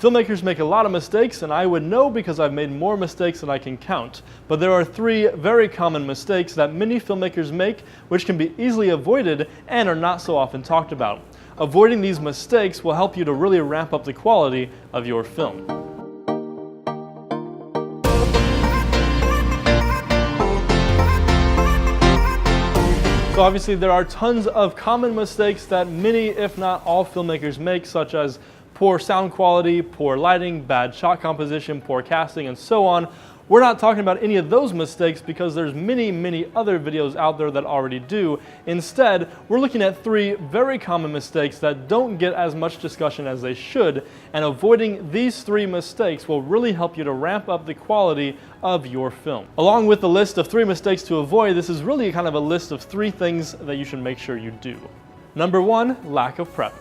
Filmmakers make a lot of mistakes, and I would know because I've made more mistakes than I can count. But there are 3 very common mistakes that many filmmakers make which can be easily avoided and are not so often talked about. Avoiding these mistakes will help you to really ramp up the quality of your film. So obviously there are tons of common mistakes that many, if not all, filmmakers make, such as poor sound quality, poor lighting, bad shot composition, poor casting, and so on. We're not talking about any of those mistakes because there's many other videos out there that already do. Instead, we're looking at 3 very common mistakes that don't get as much discussion as they should, and avoiding these 3 mistakes will really help you to ramp up the quality of your film. Along with the list of 3 mistakes to avoid, this is really kind of a list of 3 things that you should make sure you do. Number 1, lack of prep.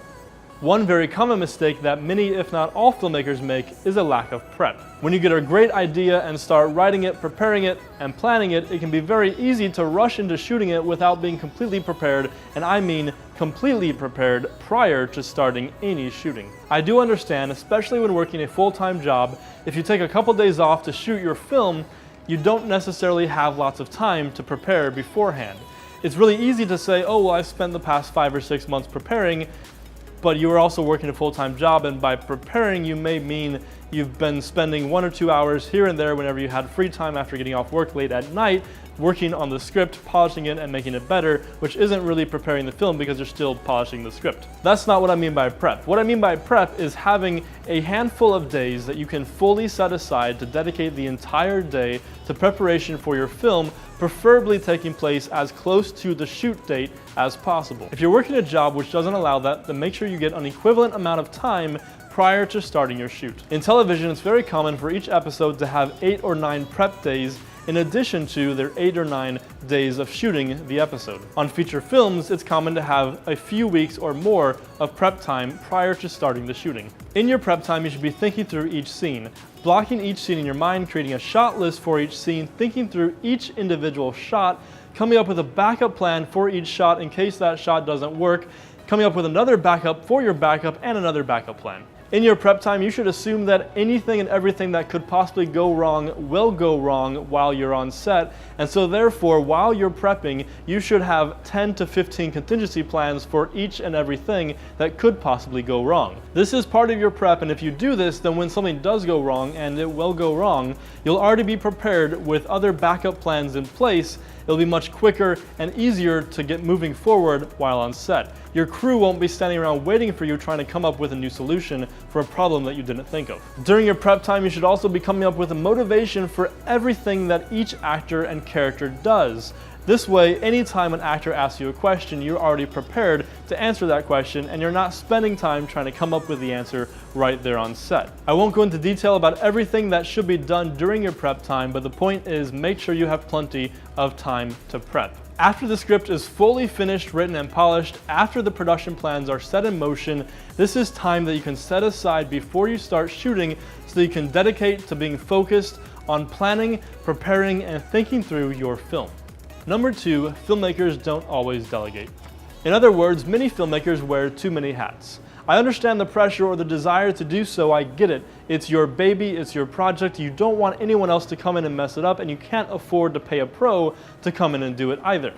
One very common mistake that many, if not all, filmmakers make is a lack of prep. When you get a great idea and start writing it, preparing it, and planning it, it can be very easy to rush into shooting it without being completely prepared, and I mean completely prepared prior to starting any shooting. I do understand, especially when working a full-time job, if you take a couple days off to shoot your film, you don't necessarily have lots of time to prepare beforehand. It's really easy to say, oh, well, I spent the past 5 or 6 months preparing, but you are also working a full-time job, and by preparing you may mean you've been spending 1 or 2 hours here and there whenever you had free time after getting off work late at night, working on the script, polishing it, and making it better, which isn't really preparing the film because you're still polishing the script. That's not what I mean by prep. What I mean by prep is having a handful of days that you can fully set aside to dedicate the entire day to preparation for your film, preferably taking place as close to the shoot date as possible. If you're working a job which doesn't allow that, then make sure you get an equivalent amount of time prior to starting your shoot. In television, it's very common for each episode to have 8 or 9 prep days in addition to their 8 or 9 days of shooting the episode. On feature films, it's common to have a few weeks or more of prep time prior to starting the shooting. In your prep time, you should be thinking through each scene, blocking each scene in your mind, creating a shot list for each scene, thinking through each individual shot, coming up with a backup plan for each shot in case that shot doesn't work, coming up with another backup for your backup and another backup plan. In your prep time, you should assume that anything and everything that could possibly go wrong will go wrong while you're on set, and so therefore, while you're prepping, you should have 10 to 15 contingency plans for each and everything that could possibly go wrong. This is part of your prep, and if you do this, then when something does go wrong, and it will go wrong, you'll already be prepared with other backup plans in place. It'll be much quicker and easier to get moving forward while on set. Your crew won't be standing around waiting for you trying to come up with a new solution for a problem that you didn't think of. During your prep time, you should also be coming up with a motivation for everything that each actor and character does. This way, anytime an actor asks you a question, you're already prepared to answer that question, and you're not spending time trying to come up with the answer right there on set. I won't go into detail about everything that should be done during your prep time, but the point is make sure you have plenty of time to prep. After the script is fully finished, written, and polished, after the production plans are set in motion, this is time that you can set aside before you start shooting so that you can dedicate to being focused on planning, preparing, and thinking through your film. Number 2, filmmakers don't always delegate. In other words, many filmmakers wear too many hats. I understand the pressure or the desire to do so, I get it. It's your baby, it's your project, you don't want anyone else to come in and mess it up, and you can't afford to pay a pro to come in and do it either.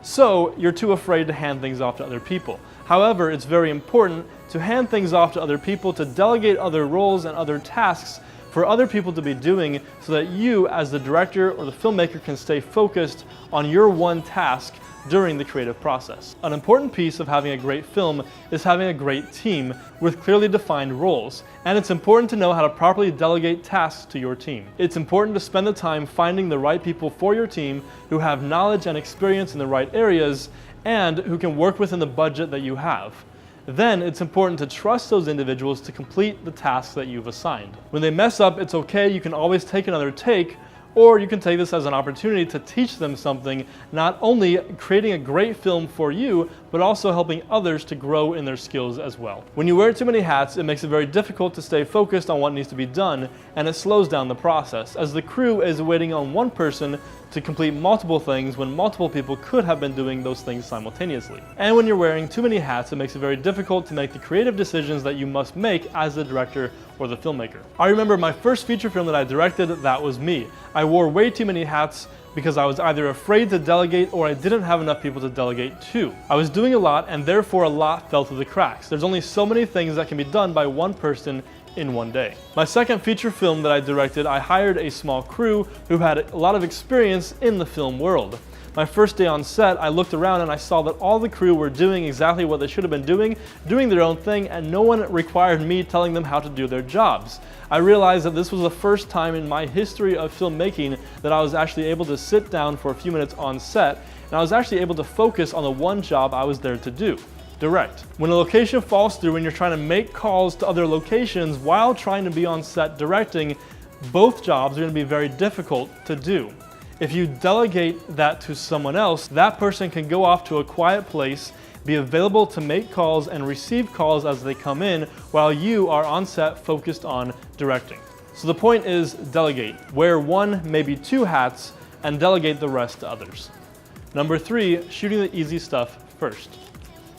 So you're too afraid to hand things off to other people. However, it's very important to hand things off to other people, to delegate other roles and other tasks for other people to be doing so that you, as the director or the filmmaker, can stay focused on your one task during the creative process. An important piece of having a great film is having a great team with clearly defined roles, and it's important to know how to properly delegate tasks to your team. It's important to spend the time finding the right people for your team who have knowledge and experience in the right areas and who can work within the budget that you have. Then it's important to trust those individuals to complete the tasks that you've assigned. When they mess up, it's okay, you can always take another take, or you can take this as an opportunity to teach them something, not only creating a great film for you, but also helping others to grow in their skills as well. When you wear too many hats, it makes it very difficult to stay focused on what needs to be done, and it slows down the process, as the crew is waiting on one person to complete multiple things when multiple people could have been doing those things simultaneously. And when you're wearing too many hats, it makes it very difficult to make the creative decisions that you must make as the director or the filmmaker. I remember my first feature film that I directed, that was me. I wore way too many hats because I was either afraid to delegate or I didn't have enough people to delegate to. I was doing a lot and therefore a lot fell through the cracks. There's only so many things that can be done by one person in one day. My second feature film that I directed, I hired a small crew who had a lot of experience in the film world. My first day on set, I looked around and I saw that all the crew were doing exactly what they should have been doing their own thing, and no one required me telling them how to do their jobs. I realized that this was the first time in my history of filmmaking that I was actually able to sit down for a few minutes on set, and I was actually able to focus on the one job I was there to do: direct. When a location falls through and you're trying to make calls to other locations while trying to be on set directing, both jobs are going to be very difficult to do. If you delegate that to someone else, that person can go off to a quiet place, be available to make calls and receive calls as they come in, while you are on set focused on directing. So the point is, delegate. Wear one, maybe two hats, and delegate the rest to others. Number 3, shooting the easy stuff first.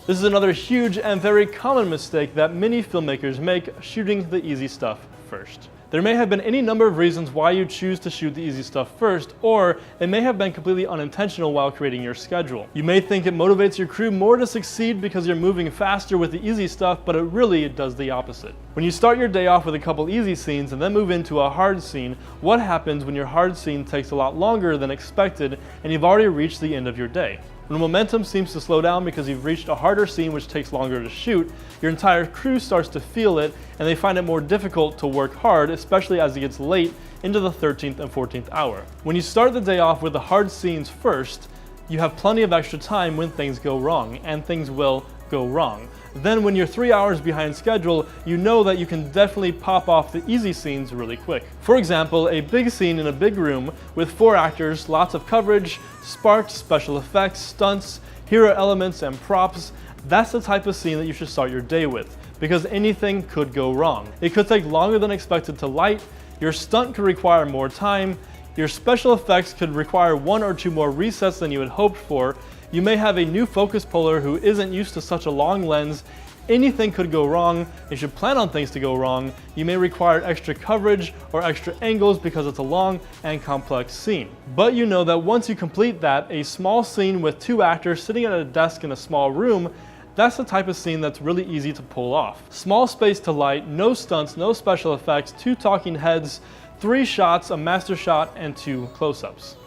This is another huge and very common mistake that many filmmakers make, shooting the easy stuff first. There may have been any number of reasons why you choose to shoot the easy stuff first, or it may have been completely unintentional while creating your schedule. You may think it motivates your crew more to succeed because you're moving faster with the easy stuff, but it really does the opposite. When you start your day off with a couple easy scenes and then move into a hard scene, what happens when your hard scene takes a lot longer than expected and you've already reached the end of your day? When momentum seems to slow down because you've reached a harder scene which takes longer to shoot, your entire crew starts to feel it and they find it more difficult to work hard, especially as it gets late into the 13th and 14th hour. When you start the day off with the hard scenes first, you have plenty of extra time when things go wrong, and things will go wrong. Then when you're 3 hours behind schedule, you know that you can definitely pop off the easy scenes really quick. For example, a big scene in a big room with 4 actors, lots of coverage, sparks, special effects, stunts, hero elements, and props. That's the type of scene that you should start your day with, because anything could go wrong. It could take longer than expected to light, your stunt could require more time, your special effects could require 1 or 2 more resets than you had hoped for, you may have a new focus puller who isn't used to such a long lens. Anything could go wrong. You should plan on things to go wrong. You may require extra coverage or extra angles because it's a long and complex scene. But you know that once you complete that, a small scene with 2 actors sitting at a desk in a small room, that's the type of scene that's really easy to pull off. Small space to light, no stunts, no special effects, 2 talking heads, 3 shots, a master shot, and 2 close-ups.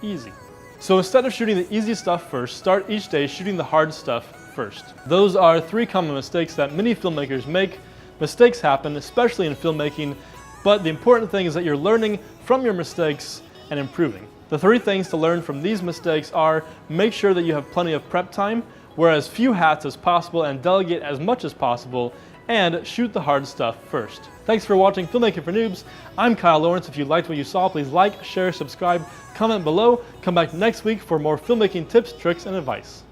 Easy. So instead of shooting the easy stuff first, start each day shooting the hard stuff first. Those are 3 common mistakes that many filmmakers make. Mistakes happen, especially in filmmaking, but the important thing is that you're learning from your mistakes and improving. The 3 things to learn from these mistakes are: make sure that you have plenty of prep time, wear as few hats as possible and delegate as much as possible, and shoot the hard stuff first. Thanks for watching Filmmaking for Noobs. I'm Kyle Lawrence. If you liked what you saw, please like, share, subscribe, comment below. Come back next week for more filmmaking tips, tricks, and advice.